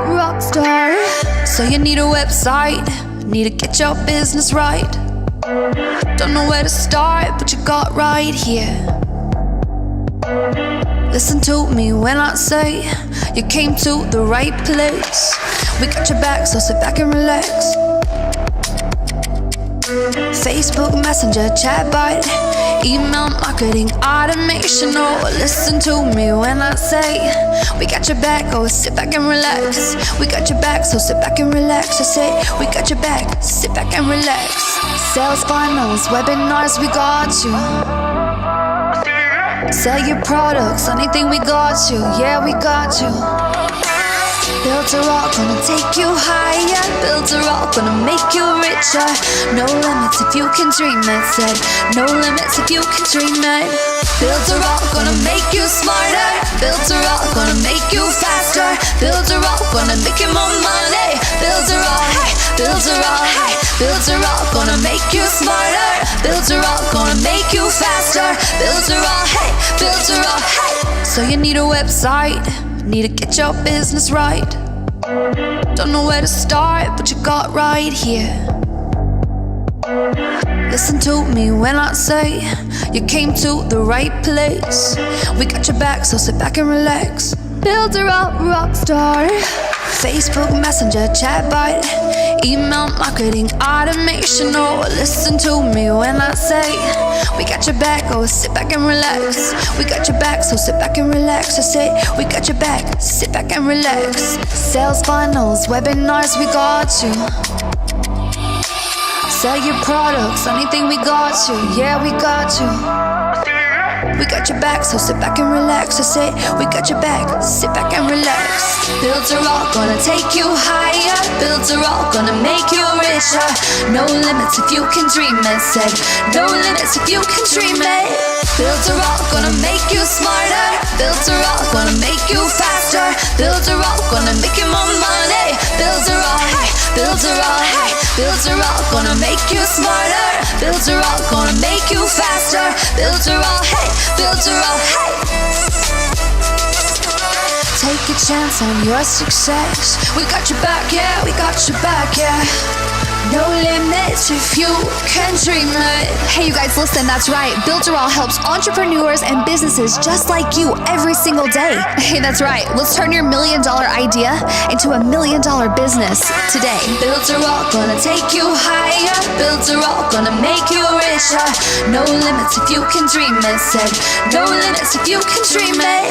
all, rock star. So you need a website, need to get your business right. Don't know where to start, but you got right here. Listen to me when I say you came to the right place. We got your back, so sit back and relax. Facebook Messenger, chatbot, email marketing, automation. Oh, listen to me when I say we got your back, oh, sit back and relax. We got your back, so sit back and relax. I say we got your back, sit back and relax. Sales funnels, webinars, we got you. Sell your products, anything, we got you. Yeah, we got you. Build a rock, gonna take you higher. Build a rock, gonna make you richer. No limits if you can dream it. Said no limits if you can dream it. Build a rock, gonna make you smarter. Build a rock, gonna make you faster. Build a rock, gonna make you more money. Build a rock, hey, build a rock, hey. Build a rock, gonna make you smarter. Build a rock, gonna make you faster. Build a rock, hey, build a rock, hey. So you need a website, need to get your business right. Don't know where to start, but you got right here. Listen to me when I say you came to the right place. We got your back, so sit back and relax. Build a rock star. Facebook Messenger, chatbot, email marketing, automation. Oh, listen to me when I say we got your back, oh, sit back and relax. We got your back, so sit back and relax. I say we got your back, sit back and relax. Sales funnels, webinars, we got you. Sell your products, anything, we got you. Yeah, we got you. We got your back, so sit back and relax. I say we got your back, sit back and relax. Build a rock, gonna take you higher. Build a rock, gonna make you richer. No limits if you can dream it. Said no limits if you can dream it. Build a rock, gonna make you smarter. Build a rock, gonna make you faster. Build a rock, gonna make you more money. Build a rock, hey, build a rock, hey. Build a rock, gonna make you smarter. Build a rock, gonna make you faster. Build a rock, hey, build a rock, hey. Take a chance on your success. We got your back, yeah, we got your back, yeah. No limits if you can dream it. Hey, you guys, listen, that's right. Builderall helps entrepreneurs and businesses just like you every single day. Hey, that's right. Let's turn your $1 million idea into $1 million business today. Build a rock, gonna take you higher. Build a rock, gonna make you richer. No limits if you can dream it. Said no limits if you can dream it.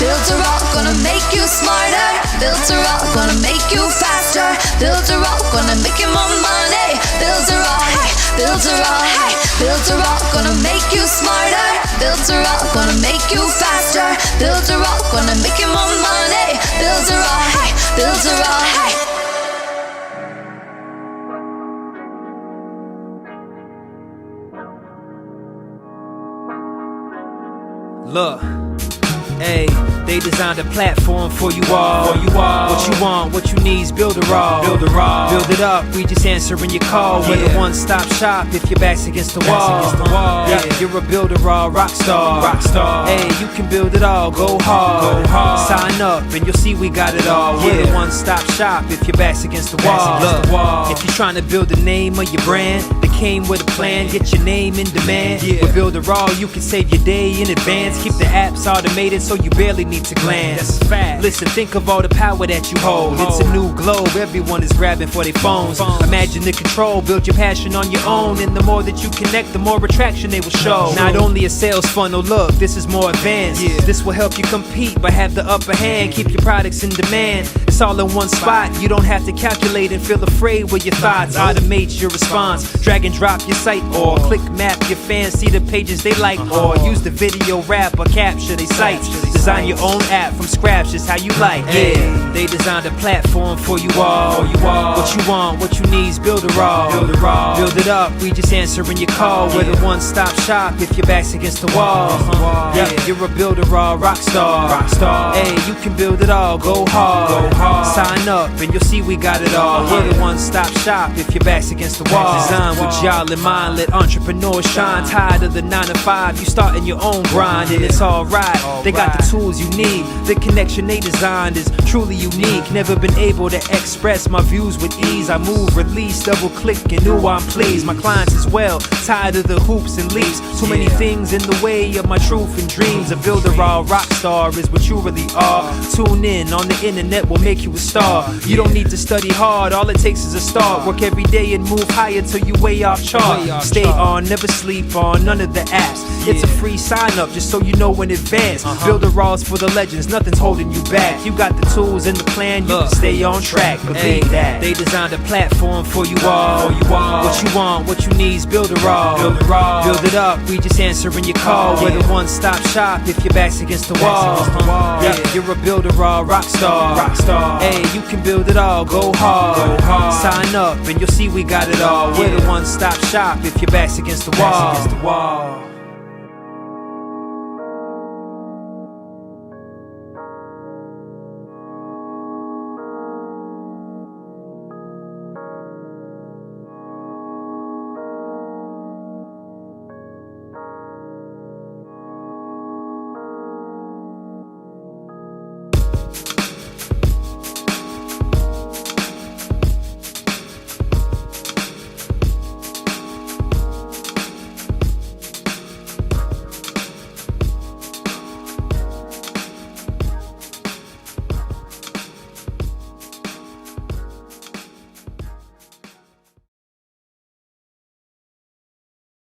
Build a rock, gonna make you smarter. Build a rock, gonna make you faster. Build a rock, gonna make you more money. Build a rock, hey, build a rock, hey. Build a rock, gonna make you smarter. Build a rock, gonna make you faster. Build a rock, gonna make you more money. Build a rock, hey, build a rock, hey. Look, hey, they designed a platform for you all. What you want, what you need is Builderall. Build it up, we just answering your call. We're the one-stop shop if your back's against the wall. Yeah, you're a Builderall rock star. Hey, you can build it all, go hard. Sign up and you'll see we got it all. We're the one-stop shop if your back's against the wall. Look, if you're trying to build the name of your brand, they came with a plan, get your name in demand. With Builderall, you can save your day in advance. Keep the apps automated so you barely need to glance. Listen, think of all the power that you hold. It's a new globe, everyone is grabbing for their phones. Imagine the control, build your passion on your own. And the more that you connect, the more attraction they will show. Not only a sales funnel, look, this is more advanced. This will help you compete, but have the upper hand. Keep your products in demand. It's all in one spot. You don't have to calculate and feel afraid with your thoughts. Automate your response. Drag and drop your site or click map your fans. See the pages they like or use the video wrap or capture their sites. Design your own app from scratch, just how you like. Yeah, they designed a platform for you all. What you want, what you need is Builderall. Build it up, we just answering your call. We're the one-stop shop if your back's against the wall. Yeah, you're a Builderall rock star. Hey, you can build it all, go hard. Sign up and you'll see we got it all. We're the one-stop shop if your back's against the wall. Designed with y'all in mind, let entrepreneurs shine. Tired of the 9 to 5, you starting your own grind, and it's alright. They got the tools you need. The connection they designed is truly unique. Never been able to express my views with ease. I move, release, double click, and ooh, I'm pleased. My clients as well, tired of the hoops and leaps. Too many things in the way of my truth and dreams. A builder, all rock star is what you really are. Tune in on the internet will make you a star. You don't need to study hard, all it takes is a start. Work every day and move higher till you way off chart. Stay on, never sleep on none of the apps. It's a free sign up just so you know in advance. Builder raw's for the legends, nothing's holding you back. You got the tools and the plan, you can stay on track. Believe that. They designed a platform for you all. What you want, what you need's Builder raw. Build it up, we just answering your call. We're the one-stop shop if your back's against the wall. Yeah, you're a builder raw, rock star. Hey, you can build it all, go hard. Sign up and you'll see we got it all. We're the one-stop shop if your back's against the wall.